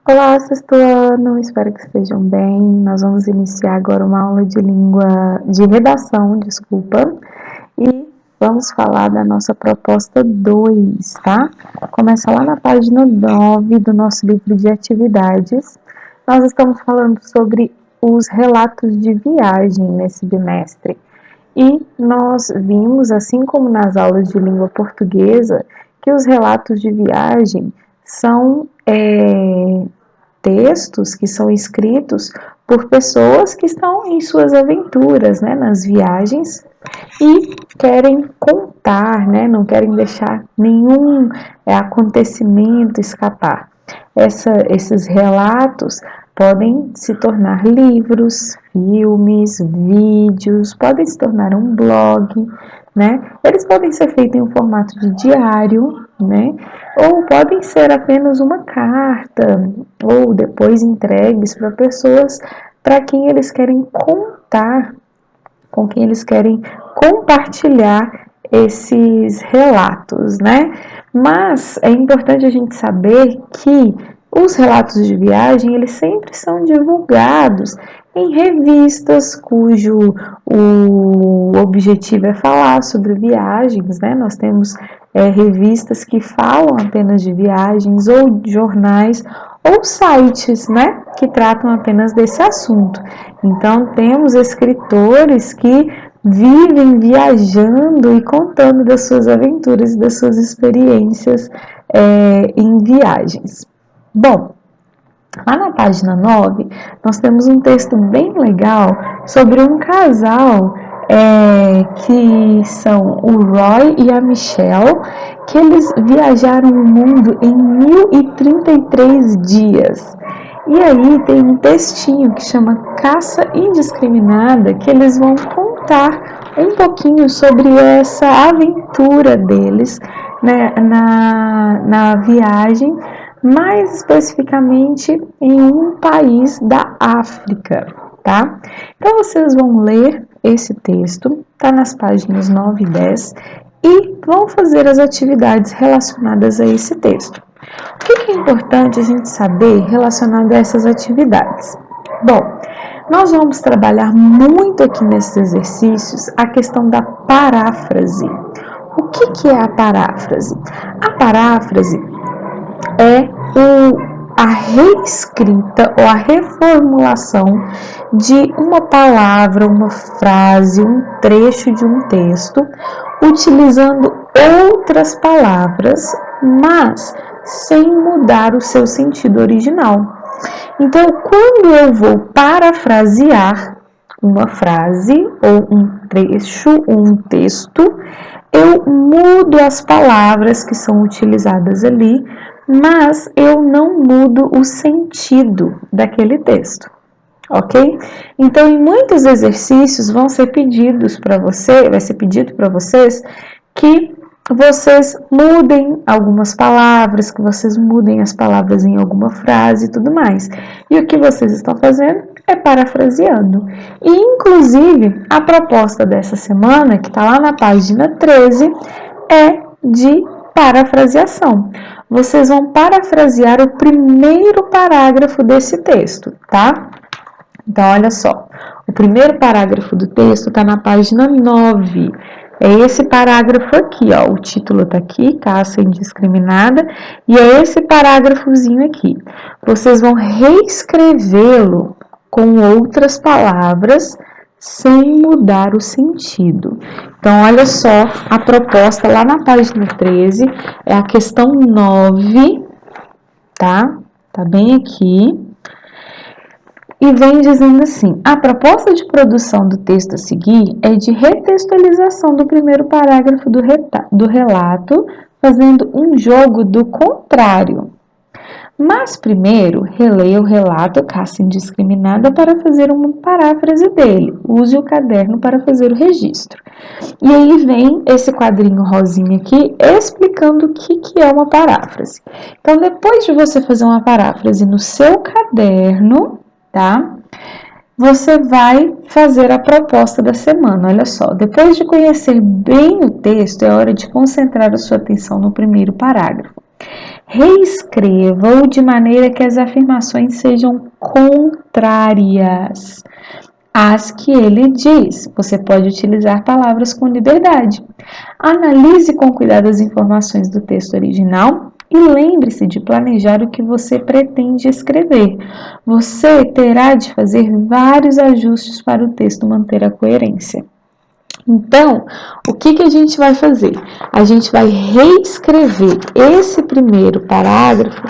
Olá, sexto ano, espero que estejam bem. Nós vamos iniciar agora uma aula de redação, e vamos falar da nossa proposta 2, tá? Começa lá na página 9 do nosso livro de atividades. Nós estamos falando sobre os relatos de viagem nesse bimestre. E nós vimos, assim como nas aulas de língua portuguesa, que os relatos de viagem são textos que são escritos por pessoas que estão em suas aventuras, né, nas viagens, e querem contar, né, não querem deixar nenhum acontecimento escapar. Esses relatos podem se tornar livros, filmes, vídeos, podem se tornar um blog, né? Eles podem ser feitos em um formato de diário, né? Ou podem ser apenas uma carta, ou depois entregues para pessoas para quem eles querem contar, com quem eles querem compartilhar esses relatos, né? Mas é importante a gente saber que os relatos de viagem, eles sempre são divulgados em revistas cujo o objetivo é falar sobre viagens, né? Nós temos revistas que falam apenas de viagens, ou jornais, ou sites, né? Que tratam apenas desse assunto. Então, temos escritores que vivem viajando e contando das suas aventuras e das suas experiências em viagens. Bom, lá na página 9, nós temos um texto bem legal sobre um casal que são o Roy e a Michelle, que eles viajaram o mundo em 1033 dias. E aí tem um textinho que chama Caça Indiscriminada, que eles vão contar um pouquinho sobre essa aventura deles, né, na viagem, mais especificamente em um país da África, tá? Então vocês vão ler esse texto, tá nas páginas 9 e 10, e vão fazer as atividades relacionadas a esse texto. O que é importante a gente saber relacionado a essas atividades? Bom, nós vamos trabalhar muito aqui nesses exercícios a questão da paráfrase. O que é a paráfrase? A paráfrase é a reescrita ou a reformulação de uma palavra, uma frase, um trecho de um texto, utilizando outras palavras, mas sem mudar o seu sentido original. Então, quando eu vou parafrasear uma frase ou um trecho, um texto, eu mudo as palavras que são utilizadas ali, mas eu não mudo o sentido daquele texto, ok? Então, em muitos exercícios vai ser pedido para vocês que vocês mudem algumas palavras, que vocês mudem as palavras em alguma frase e tudo mais. E o que vocês estão fazendo é parafraseando. E, inclusive, a proposta dessa semana, que está lá na página 13, é de parafraseação. Vocês vão parafrasear o primeiro parágrafo desse texto, tá? Então, olha só. O primeiro parágrafo do texto está na página 9. É esse parágrafo aqui, ó. O título está aqui, caça indiscriminada, e é esse parágrafozinho aqui. Vocês vão reescrevê-lo com outras palavras, sem mudar o sentido. Então, olha só a proposta lá na página 13, é a questão 9, tá? Tá bem aqui. E vem dizendo assim: a proposta de produção do texto a seguir é de retextualização do primeiro parágrafo do relato, fazendo um jogo do contrário. Mas primeiro, releia o relato caça indiscriminada para fazer uma paráfrase dele. Use o caderno para fazer o registro. E aí vem esse quadrinho rosinha aqui explicando o que é uma paráfrase. Então, depois de você fazer uma paráfrase no seu caderno, tá? Você vai fazer a proposta da semana. Olha só, depois de conhecer bem o texto, é hora de concentrar a sua atenção no primeiro parágrafo. reescreva-o de maneira que as afirmações sejam contrárias às que ele diz. Você pode utilizar palavras com liberdade. Analise com cuidado as informações do texto original e lembre-se de planejar o que você pretende escrever. Você terá de fazer vários ajustes para o texto manter a coerência. Então, o que a gente vai fazer? A gente vai reescrever esse primeiro parágrafo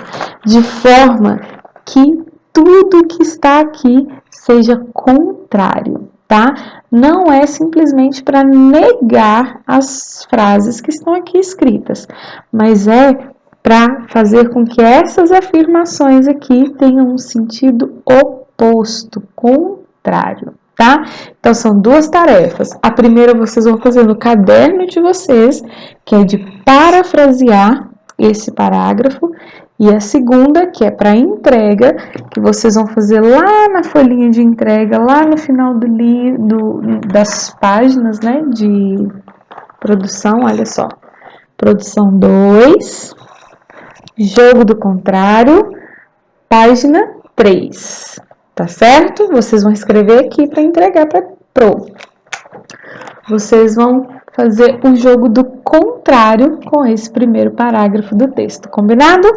de forma que tudo que está aqui seja contrário, tá? Não é simplesmente para negar as frases que estão aqui escritas, mas é para fazer com que essas afirmações aqui tenham um sentido oposto, contrário. Tá? Então, são duas tarefas. A primeira vocês vão fazer no caderno de vocês, que é de parafrasear esse parágrafo, e a segunda, que é para entrega, que vocês vão fazer lá na folhinha de entrega, lá no final do livro, das páginas, né, de produção, olha só. Produção 2, jogo do contrário, página 3. Tá certo? Vocês vão escrever aqui para entregar para pro. Vocês vão fazer o jogo do contrário com esse primeiro parágrafo do texto, combinado?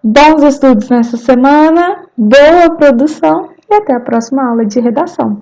Bons estudos nessa semana, boa produção e até a próxima aula de redação.